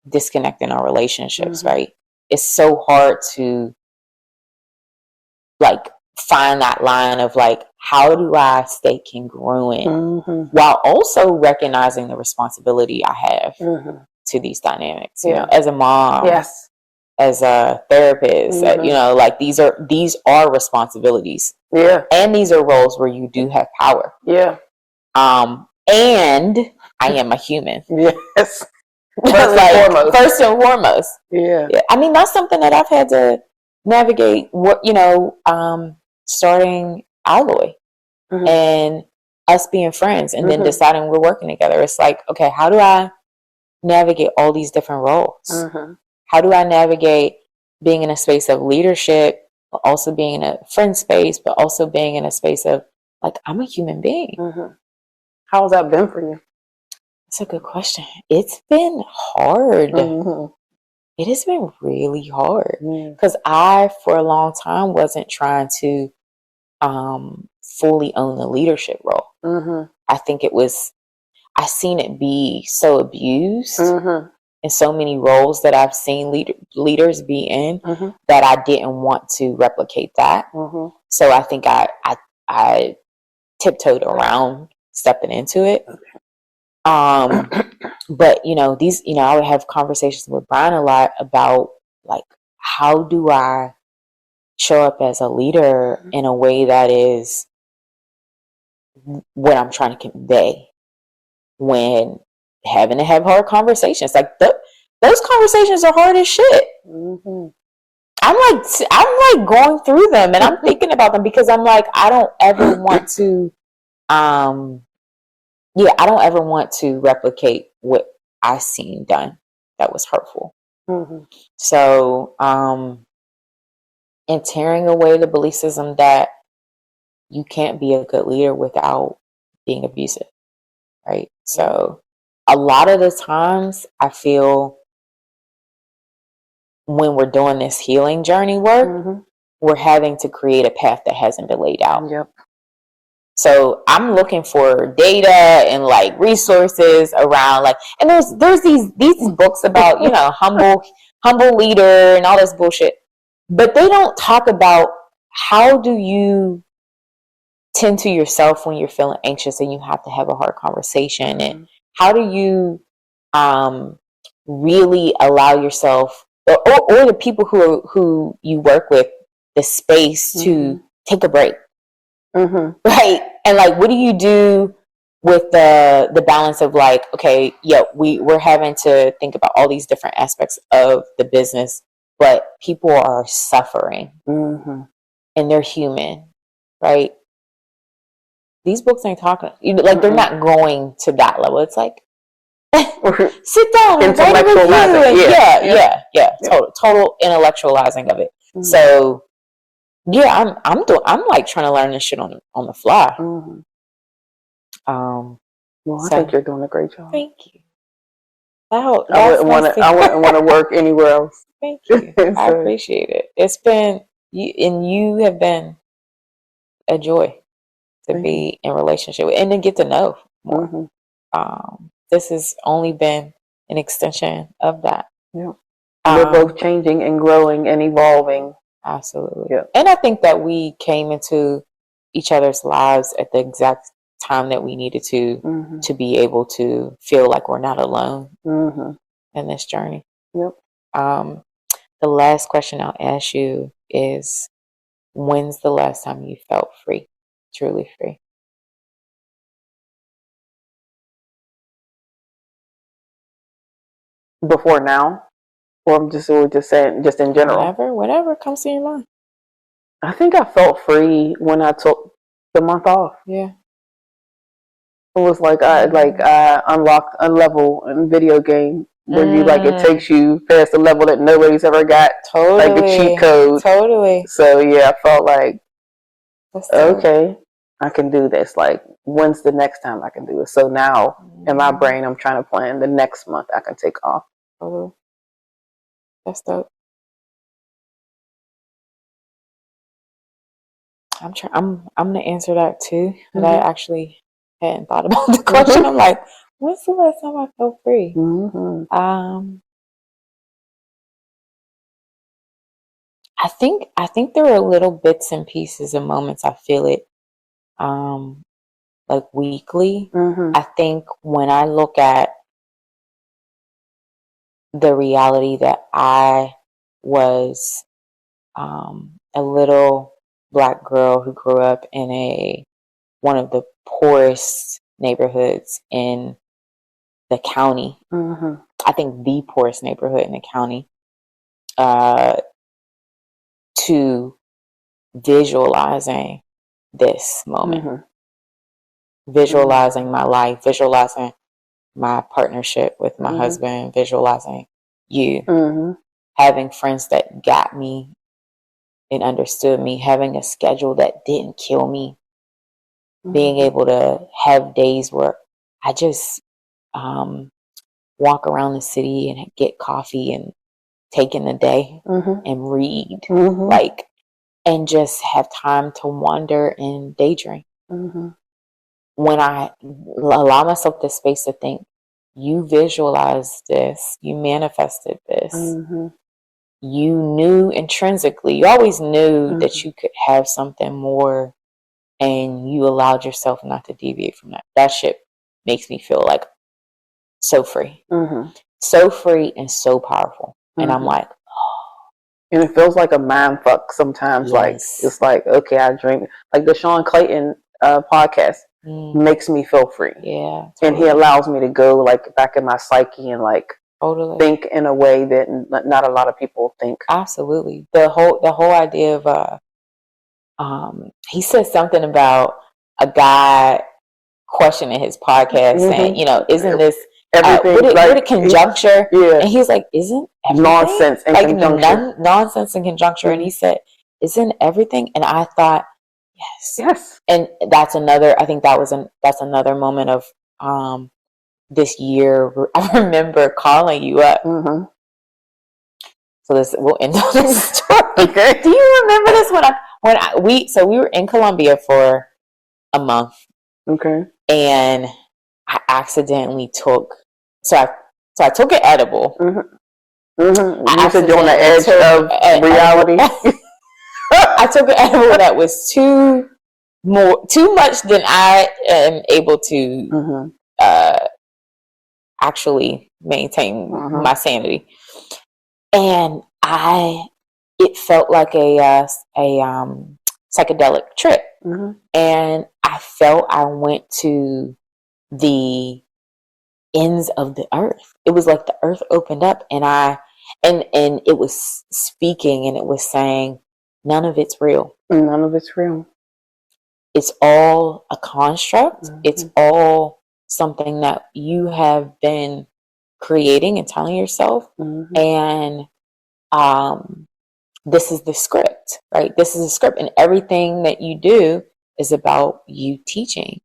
disconnect in our relationships, right? It's so hard to like find that line of like, how do I stay congruent while also recognizing the responsibility I have to these dynamics, you know, as a mom, as a therapist, you know, like these are responsibilities. And these are roles where you do have power. And I am a human. First and foremost. Yeah. I mean, that's something that I've had to navigate, starting Alloy and us being friends and then deciding we're working together. It's like, okay, how do I navigate all these different roles? How do I navigate being in a space of leadership, but also being in a friend space, but also being in a space of like, I'm a human being. How's that been for you? That's a good question. It's been hard. It has been really hard because I, for a long time, wasn't trying to fully own the leadership role. I think I seen it be so abused in so many roles that I've seen leaders be in that I didn't want to replicate that. So I think I tiptoed around stepping into it. But I would have conversations with Brian a lot about like, how do I show up as a leader in a way that is what I'm trying to convey when having to have hard conversations. Like those conversations are hard as shit. I'm like going through them and I'm thinking about them because I'm like, I don't ever want to I don't ever want to replicate what I seen done that was hurtful. So, and tearing away the belief system that you can't be a good leader without being abusive, right? So, a lot of the times I feel when we're doing this healing journey work, we're having to create a path that hasn't been laid out. So I'm looking for data and like resources around like, and there's these books about, humble leader and all this bullshit, but they don't talk about how do you tend to yourself when you're feeling anxious and you have to have a hard conversation, and how do you really allow yourself or the people who you work with the space to take a break. Right. And like, what do you do with the balance of like, okay, we're having to think about all these different aspects of the business, but people are suffering and they're human, right? These books ain't talking, like they're not going to that level. It's like, sit down and write a review. Total intellectualizing of it. So I'm like trying to learn this shit on the fly. I think you're doing a great job. Thank you. I wouldn't want to work anywhere else. Thank you. I appreciate it. It's been you have been a joy to be in relationship with, and to get to know more. This has only been an extension of that. Yeah. We're both changing and growing and evolving. Absolutely. Yeah. And I think that we came into each other's lives at the exact time that we needed to be able to feel like we're not alone in this journey. Yep. The last question I'll ask you is, when's the last time you felt free, truly free? Before now? Or I'm just saying, just in general? Whatever comes to your mind. I think I felt free when I took the month off. Yeah. It was like I unlocked a level in a video game where you it takes you past a level that nobody's ever got. Totally. Like a cheat code. Totally. So yeah, I felt like, okay, I can do this. Like, when's the next time I can do it? So now in my brain, I'm trying to plan the next month I can take off. Totally. That's dope. I'm gonna answer that too. But I actually hadn't thought about the question. I'm like, when's the last time I felt free? I think there are little bits and pieces and moments I feel it like weekly. I think when I look at the reality that I was a little Black girl who grew up in one of the poorest neighborhoods in the county. I think the poorest neighborhood in the county. To visualizing this moment, visualizing my life, visualizing my partnership with my husband, visualizing you, having friends that got me and understood me, having a schedule that didn't kill me, being able to have days where I just walk around the city and get coffee and take in the day and read, and just have time to wander and daydream. When I allow myself the space to think, you visualized this, you manifested this, you knew intrinsically, you always knew that you could have something more, and you allowed yourself not to deviate from that. That shit makes me feel like so free. So free and so powerful. And I'm like, and it feels like a mind fuck sometimes. Yes. Like, it's like, okay, I dream. Like the Sean Clayton podcast makes me feel free. Yeah. Totally. And he allows me to go like back in my psyche and like think in a way that not a lot of people think. Absolutely. The whole idea of he said something about a guy questioning his podcast saying, isn't this everything what a conjuncture? Yeah. And he's like, isn't everything nonsense and conjuncture? Nonsense and conjuncture. And he said, isn't everything? And I thought, yes. And that's another. I think that's another moment of this year. I remember calling you up. So we'll end on this story. Okay. Do you remember this we were in Colombia for a month. Okay. And I accidentally took I took an edible. You said you're on the edge of reality. I took an edible that was too much than I am able to actually maintain my sanity, and it felt like a psychedelic trip, and I felt I went to the ends of the earth. It was like the earth opened up, and it was speaking, and it was saying, none of it's real. None of it's real. It's all a construct. It's all something that you have been creating and telling yourself. And this is the script, right? This is the script, and everything that you do is about you teaching.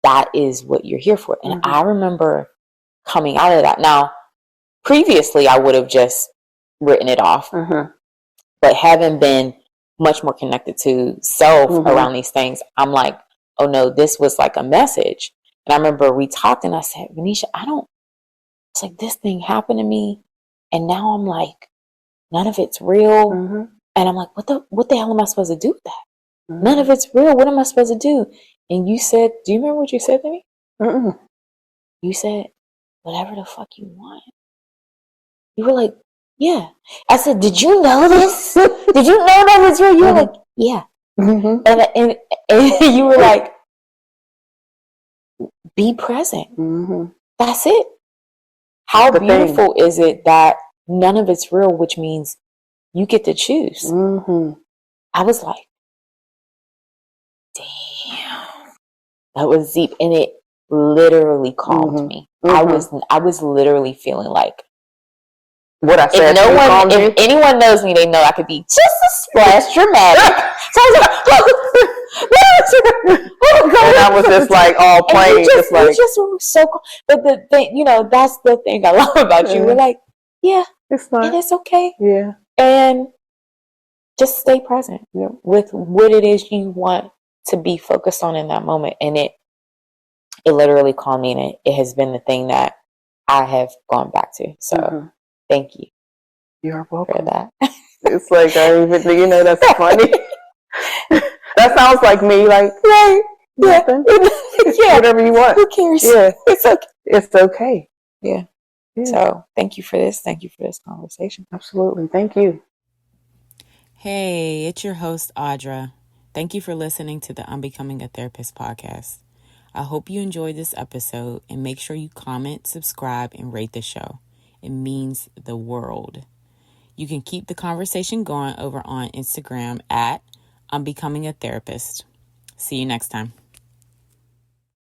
That is what you're here for. And I remember coming out of that. Now, previously, I would have just written it off. But having been much more connected to self around these things, I'm like, oh no, this was like a message. And I remember we talked and I said, Veniecia, it's like this thing happened to me. And now I'm like, none of it's real. And I'm like, what the hell am I supposed to do with that? None of it's real. What am I supposed to do? And you said, do you remember what you said to me? You said, whatever the fuck you want. You were like, yeah. I said, did you know this? Did you know that was real? You were like, yeah. And you were like, be present. That's it. How beautiful is it that none of it's real, which means you get to choose. I was like, damn, that was deep. And it literally calmed me. I was literally feeling like, what I said. If anyone knows me, they know I could be just a splash dramatic. So I was like, and I was just like all plain, just like so cool. But the thing, that's the thing I love about you. We're like, yeah, it's fine, and it's okay. Yeah, and just stay present with what it is you want to be focused on in that moment. And it literally calmed me, and it has been the thing that I have gone back to. So thank you. You're welcome for that. It's like I even that's funny. That sounds like me. Like nothing. Whatever you want. Who cares? Yeah, it's okay. It's okay. Yeah. So thank you for this. Thank you for this conversation. Absolutely. Thank you. Hey, it's your host, Audra. Thank you for listening to the Unbecoming a Therapist podcast. I hope you enjoyed this episode, and make sure you comment, subscribe, and rate the show. It means the world. You can keep the conversation going over on Instagram at Unbecoming a Therapist. See you next time.